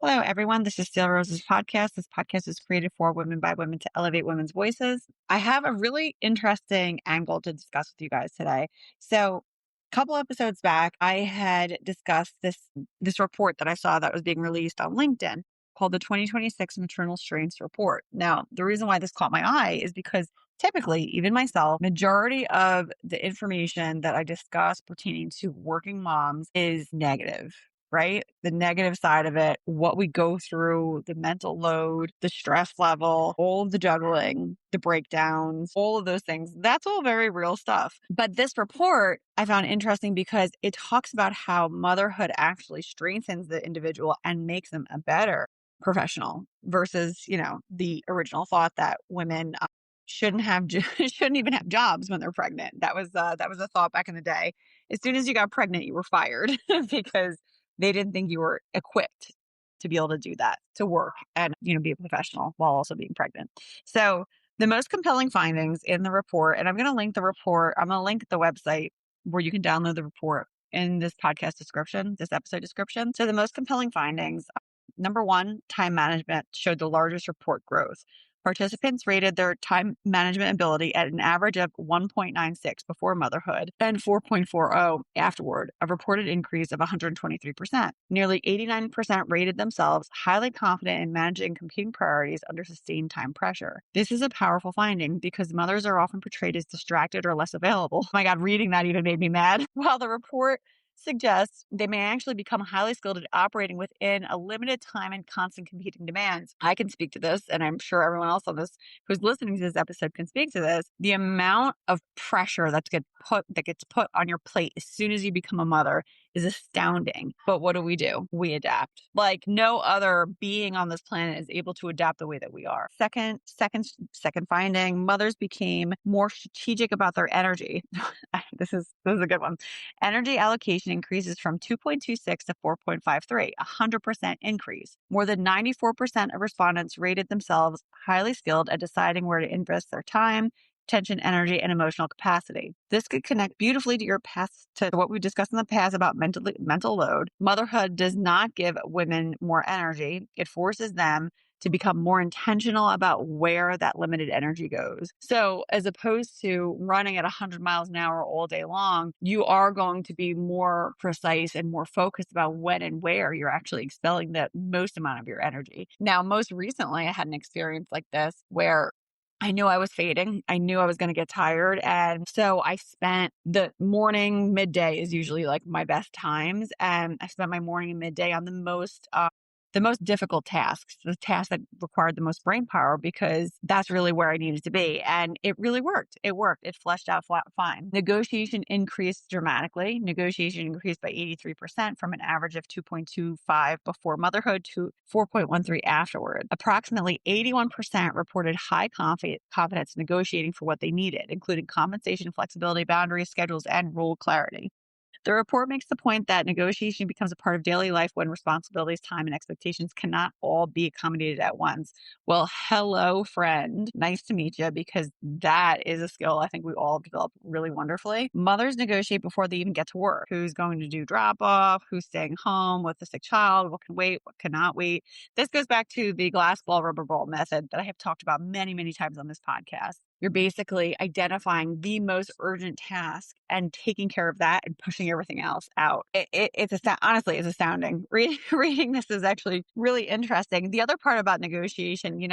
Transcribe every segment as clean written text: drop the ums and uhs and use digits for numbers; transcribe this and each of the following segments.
Hello, everyone. This is Steel Rose's podcast. This podcast is created for women by women to elevate women's voices. I have a really interesting angle to discuss with you guys today. So, a couple episodes back, I had discussed this report that I saw that was being released on LinkedIn called the 2026 Maternal Strengths Report. Now, the reason why this caught my eye is because typically, even myself, majority of the information that I discuss pertaining to working moms is negative, right? The negative side of it, what we go through, the mental load, the stress level, all of the juggling, the breakdowns, all of those things. That's all very real stuff. But this report I found interesting because it talks about how motherhood actually strengthens the individual and makes them a better professional versus, the original thought that women shouldn't even have jobs when they're pregnant. That was a thought back in the day. As soon as you got pregnant, you were fired because they didn't think you were equipped to be able to do that, to work and, be a professional while also being pregnant. So the most compelling findings in the report, and I'm going to link the report. I'm going to link the website where you can download the report in this podcast description, this episode description. So the most compelling findings, number one, time management showed the largest report growth. Participants rated their time management ability at an average of 1.96 before motherhood and 4.40 afterward, a reported increase of 123%. Nearly 89% rated themselves highly confident in managing competing priorities under sustained time pressure. This is a powerful finding because mothers are often portrayed as distracted or less available. Oh my God, reading that even made me mad. While the report suggests they may actually become highly skilled at operating within a limited time and constant competing demands. I can speak to this, and I'm sure everyone else on this who's listening to this episode can speak to this. The amount of pressure that gets put on your plate as soon as you become a mother is astounding. But what do? We adapt. Like no other being on this planet is able to adapt the way that we are. Second finding, mothers became more strategic about their energy. This is a good one. Energy allocation increases from 2.26 to 4.53, a 100% increase. More than 94% of respondents rated themselves highly skilled at deciding where to invest their time, attention, energy, and emotional capacity. This could connect beautifully to what we discussed in the past about mental load. Motherhood does not give women more energy. It forces them to become more intentional about where that limited energy goes. So as opposed to running at 100 miles an hour all day long, you are going to be more precise and more focused about when and where you're actually expelling the most amount of your energy. Now, most recently, I had an experience like this where I knew I was fading. I knew I was going to get tired. And so I spent the morning, midday is usually like my best times. And I spent my morning and midday on the most difficult tasks, the tasks that required the most brain power, because that's really where I needed to be. And it really worked. It worked. It fleshed out fine. Negotiation increased dramatically. Negotiation increased by 83% from an average of 2.25 before motherhood to 4.13 afterward. Approximately 81% reported high confidence negotiating for what they needed, including compensation, flexibility, boundaries, schedules, and rule clarity. The report makes the point that negotiation becomes a part of daily life when responsibilities, time, and expectations cannot all be accommodated at once. Well, hello, friend. Nice to meet you, because that is a skill I think we all develop really wonderfully. Mothers negotiate before they even get to work. Who's going to do drop off? Who's staying home with a sick child? What can wait? What cannot wait? This goes back to the glass ball, rubber ball method that I have talked about many, many times on this podcast. You're basically identifying the most urgent task and taking care of that and pushing everything else out. Honestly, it's astounding. Reading this is actually really interesting. The other part about negotiation,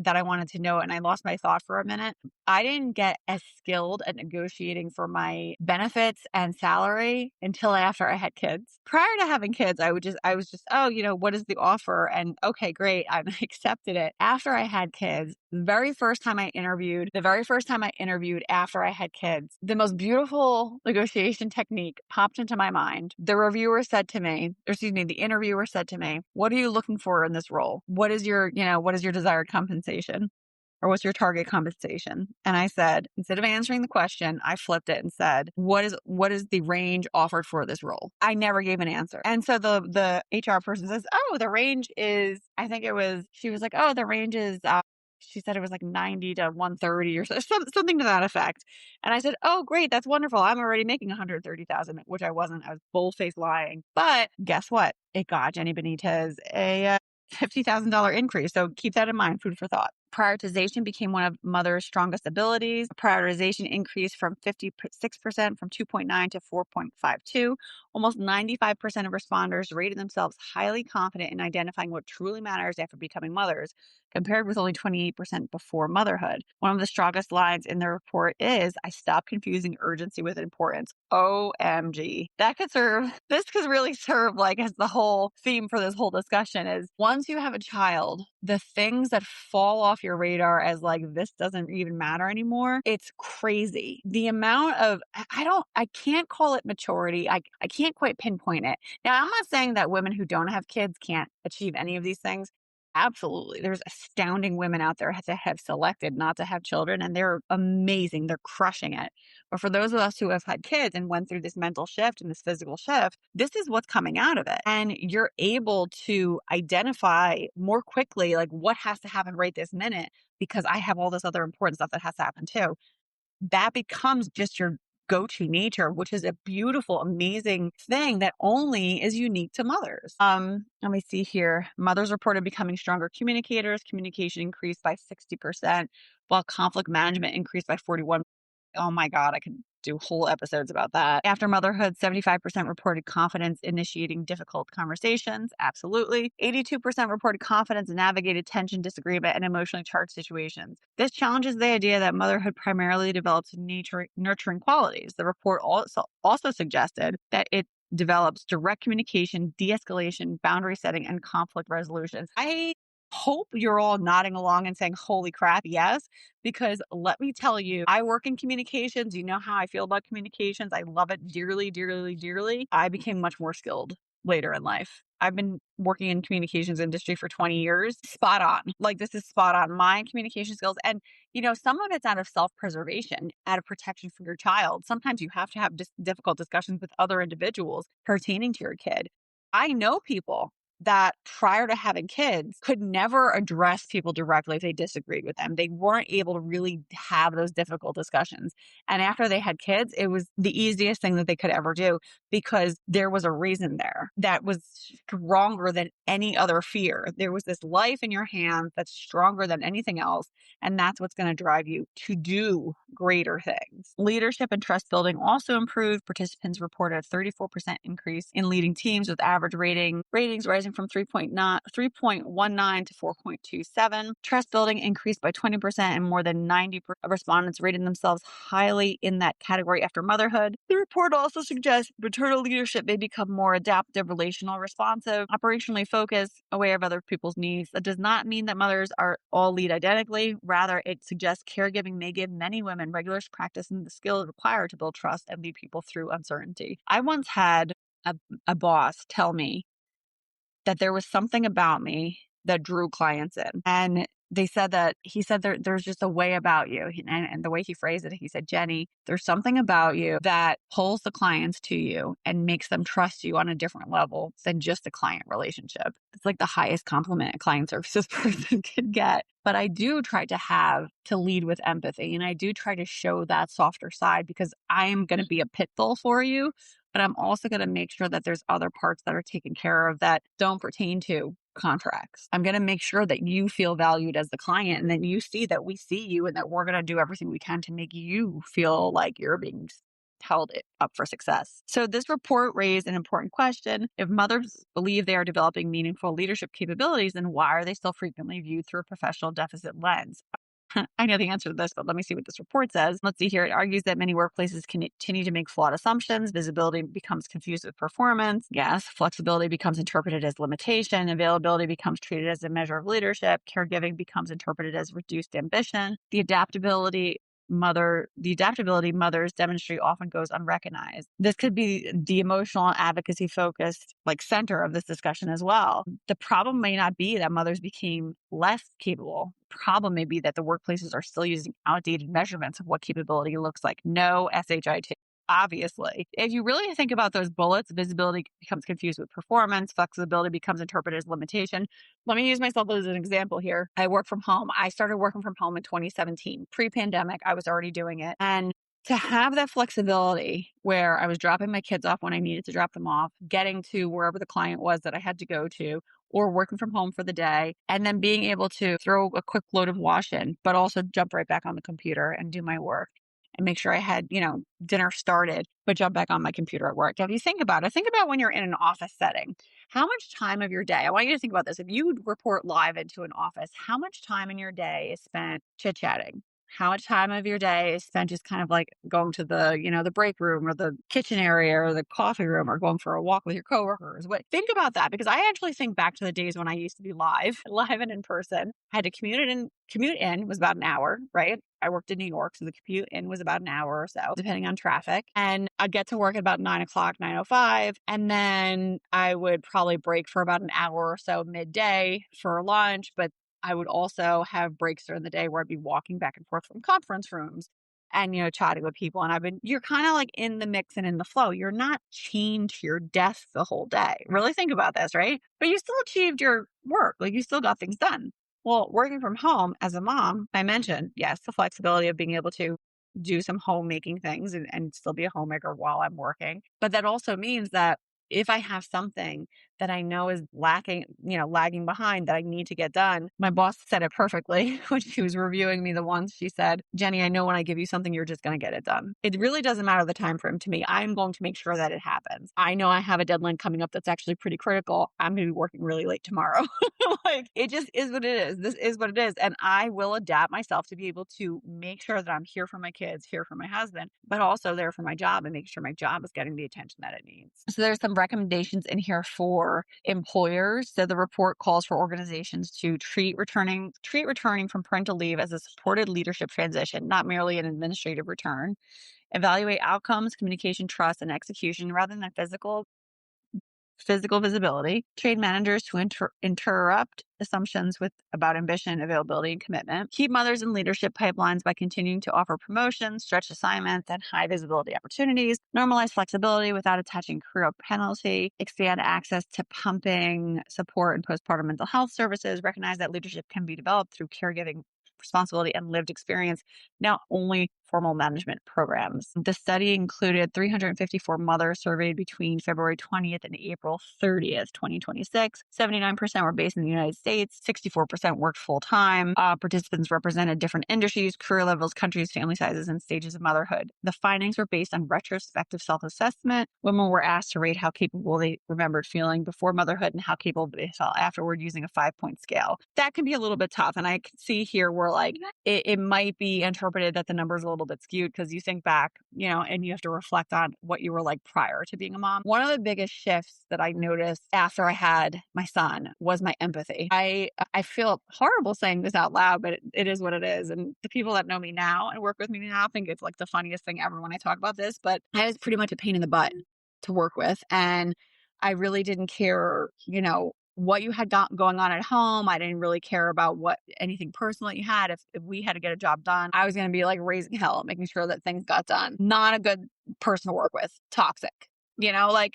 that I wanted to know, and I lost my thought for a minute. I didn't get as skilled at negotiating for my benefits and salary until after I had kids. Prior to having kids, I was just, what is the offer? And okay, great. I accepted it. After I had kids, the very first time I interviewed after I had kids, the most beautiful negotiation technique popped into my mind. The interviewer said to me, "What are you looking for in this role? What is your desired compensation? Or what's your target compensation?" And I said, instead of answering the question, I flipped it and said, what is the range offered for this role? I never gave an answer. And so the HR person says, "Oh, the range is," she was like, "Oh, the range is," she said it was like 90 to 130 or something to that effect. And I said, "Oh, great. That's wonderful. I'm already making 130,000, which I wasn't. I was bull-faced lying. But guess what? It got Jenny Benitez $50,000 increase. So keep that in mind, food for thought. Prioritization became one of mother's strongest abilities. Prioritization increased from 56% from 2.9 to 4.52. Almost 95% of responders rated themselves highly confident in identifying what truly matters after becoming mothers, compared with only 28% before motherhood. One of the strongest lines in the report is, I stopped confusing urgency with importance. OMG. This could really serve like as the whole theme for this whole discussion is once you have a child, the things that fall off your radar as like, this doesn't even matter anymore. It's crazy. The amount of, I can't call it maturity. I can't quite pinpoint it. Now, I'm not saying that women who don't have kids can't achieve any of these things. Absolutely. There's astounding women out there that have selected not to have children and they're amazing. They're crushing it. But for those of us who have had kids and went through this mental shift and this physical shift, this is what's coming out of it. And you're able to identify more quickly, like what has to happen right this minute, because I have all this other important stuff that has to happen too. That becomes just your go-to nature, which is a beautiful, amazing thing that only is unique to mothers. Let me see here. Mothers reported becoming stronger communicators. Communication increased by 60%, while conflict management increased by 41%. Oh my God, I could do whole episodes about that. After motherhood, 75% reported confidence initiating difficult conversations. Absolutely. 82% reported confidence in navigated tension, disagreement, and emotionally charged situations. This challenges the idea that motherhood primarily develops nurturing qualities. The report also suggested that it develops direct communication, de-escalation, boundary setting, and conflict resolution. I hope you're all nodding along and saying, holy crap, yes. Because let me tell you, I work in communications. You know how I feel about communications. I love it dearly, dearly, dearly. I became much more skilled later in life. I've been working in communications industry for 20 years. Spot on. Like this is spot on. My communication skills. And, some of it's out of self-preservation, out of protection for your child. Sometimes you have to have difficult discussions with other individuals pertaining to your kid. I know people that prior to having kids could never address people directly if they disagreed with them. They weren't able to really have those difficult discussions. And after they had kids, it was the easiest thing that they could ever do because there was a reason there that was stronger than any other fear. There was this life in your hands that's stronger than anything else. And that's what's going to drive you to do greater things. Leadership and trust building also improved. Participants reported a 34% increase in leading teams with average ratings rising from 3.19 to 4.27. Trust building increased by 20% and more than 90% of respondents rated themselves highly in that category after motherhood. The report also suggests maternal leadership may become more adaptive, relational, responsive, operationally focused, aware of other people's needs. That does not mean that mothers are all lead identically. Rather, it suggests caregiving may give many women regular practice and the skills required to build trust and lead people through uncertainty. I once had a boss tell me that there was something about me that drew clients in. And he said there's just a way about you. And the way he phrased it, he said, Jenny, there's something about you that pulls the clients to you and makes them trust you on a different level than just a client relationship. It's like the highest compliment a client services person could get. But I do try to lead with empathy. And I do try to show that softer side because I'm going to be a pit bull for you. But I'm also going to make sure that there's other parts that are taken care of that don't pertain to contracts. I'm going to make sure that you feel valued as the client and that you see that we see you and that we're going to do everything we can to make you feel like you're being held up for success. So this report raised an important question. If mothers believe they are developing meaningful leadership capabilities, then why are they still frequently viewed through a professional deficit lens? I know the answer to this, but let me see what this report says. Let's see here. It argues that many workplaces continue to make flawed assumptions. Visibility becomes confused with performance. Yes. Flexibility becomes interpreted as limitation. Availability becomes treated as a measure of leadership. Caregiving becomes interpreted as reduced ambition. The adaptability mothers demonstrate often goes unrecognized. This could be the emotional advocacy focused center of this discussion as well. The problem may not be that mothers became less capable. Problem may be that the workplaces are still using outdated measurements of what capability looks like. No SHIT. Obviously, if you really think about those bullets, visibility becomes confused with performance, flexibility becomes interpreted as limitation. Let me use myself as an example here. I work from home. I started working from home in 2017. Pre-pandemic, I was already doing it. And to have that flexibility where I was dropping my kids off when I needed to drop them off, getting to wherever the client was that I had to go to, or working from home for the day, and then being able to throw a quick load of wash in, but also jump right back on the computer and do my work and make sure I had, dinner started, but jump back on my computer at work. Now, if you think about when you're in an office setting, how much time of your day, I want you to think about this. If you would report live into an office, how much time in your day is spent chit chatting? How much time of your day is spent just kind of like going to the break room or the kitchen area or the coffee room or going for a walk with your coworkers? Think about that, because I actually think back to the days when I used to be live and in person. I had to commute in was about an hour, right? I worked in New York, so the commute in was about an hour or so, depending on traffic. And I'd get to work at about 9:00, 9:05. And then I would probably break for about an hour or so midday for lunch. But I would also have breaks during the day where I'd be walking back and forth from conference rooms and, chatting with people. And you're kind of like in the mix and in the flow. You're not chained to your desk the whole day. Really think about this, right? But you still achieved your work. Like, you still got things done. Well, working from home as a mom, I mentioned, yes, the flexibility of being able to do some homemaking things and still be a homemaker while I'm working. But that also means that if I have something that I know is lagging behind that I need to get done, my boss said it perfectly when she was reviewing me the once. She said, "Jenny, I know when I give you something, you're just going to get it done. It really doesn't matter the time frame to me. I'm going to make sure that it happens. I know I have a deadline coming up that's actually pretty critical. I'm going to be working really late tomorrow." Like, it just is what it is. This is what it is. And I will adapt myself to be able to make sure that I'm here for my kids, here for my husband, but also there for my job and make sure my job is getting the attention that it needs. So there's some recommendations in here for employers. So the report calls for organizations to treat returning from parental leave as a supported leadership transition, not merely an administrative return. Evaluate outcomes, communication, trust, and execution rather than physical visibility. Train managers to interrupt assumptions about ambition, availability, and commitment. Keep mothers in leadership pipelines by continuing to offer promotions, stretch assignments, and high visibility opportunities. Normalize flexibility without attaching career penalty. Expand access to pumping, support, and postpartum mental health services. Recognize that leadership can be developed through caregiving responsibility and lived experience, not only formal management programs. The study included 354 mothers surveyed between February 20th and April 30th, 2026. 79% were based in the United States. 64% worked full-time. Participants represented different industries, career levels, countries, family sizes, and stages of motherhood. The findings were based on retrospective self-assessment. Women were asked to rate how capable they remembered feeling before motherhood and how capable they felt afterward using a 5-point scale. That can be a little bit tough. And I can see here where it might be interpreted that the number's a little bit skewed because you think back, and you have to reflect on what you were like prior to being a mom. One of the biggest shifts that I noticed after I had my son was my empathy. I feel horrible saying this out loud, but it is what it is. And the people that know me now and work with me now think it's like the funniest thing ever when I talk about this, but I was pretty much a pain in the butt to work with. And I really didn't care, what you had got going on at home. I didn't really care about anything personal that you had. If we had to get a job done, I was going to be like raising hell, making sure that things got done. Not a good person to work with. Toxic.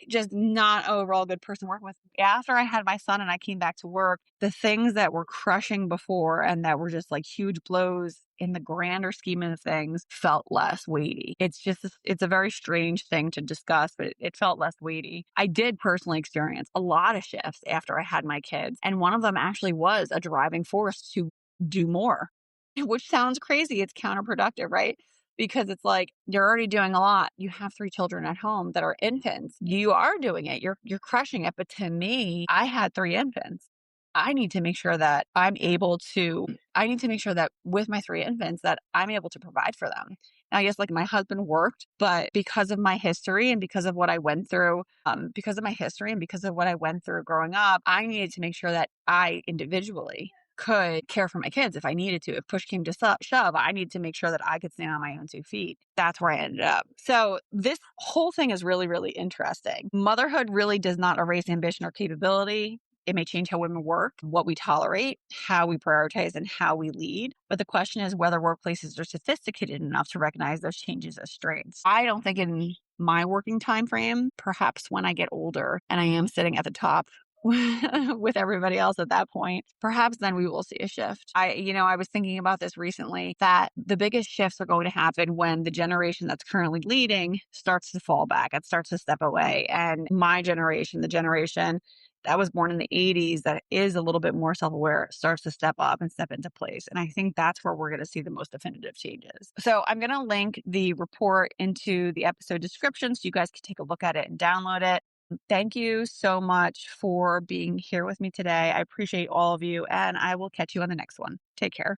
Just not overall good person to work with. After I had my son and I came back to work, the things that were crushing before and that were just like huge blows in the grander scheme of things felt less weighty. It's a very strange thing to discuss, but it felt less weighty. I did personally experience a lot of shifts after I had my kids. And one of them actually was a driving force to do more, which sounds crazy. It's counterproductive, right? Because it's like, you're already doing a lot. You have 3 children at home that are infants. You are doing it. You're crushing it. But to me, I had 3 infants. I need to make sure that I need to make sure that with my 3 infants that I'm able to provide for them. Now, yes, like my husband worked, but because of my history and because of what I went through, growing up, I needed to make sure that I individually could care for my kids if I needed to. If push came to shove, I need to make sure that I could stand on my own 2 feet. That's where I ended up. So this whole thing is really, really interesting. Motherhood really does not erase ambition or capability. It may change how women work, what we tolerate, how we prioritize, and how we lead. But the question is whether workplaces are sophisticated enough to recognize those changes as strengths. I don't think in my working time frame, perhaps when I get older and I am sitting at the top with everybody else at that point, perhaps then we will see a shift. I was thinking about this recently that the biggest shifts are going to happen when the generation that's currently leading starts to fall back. It starts to step away. And my generation, the generation that was born in the 80s, that is a little bit more self aware, starts to step up and step into place. And I think that's where we're going to see the most definitive changes. So I'm going to link the report into the episode description so you guys can take a look at it and download it. Thank you so much for being here with me today. I appreciate all of you, and I will catch you on the next one. Take care.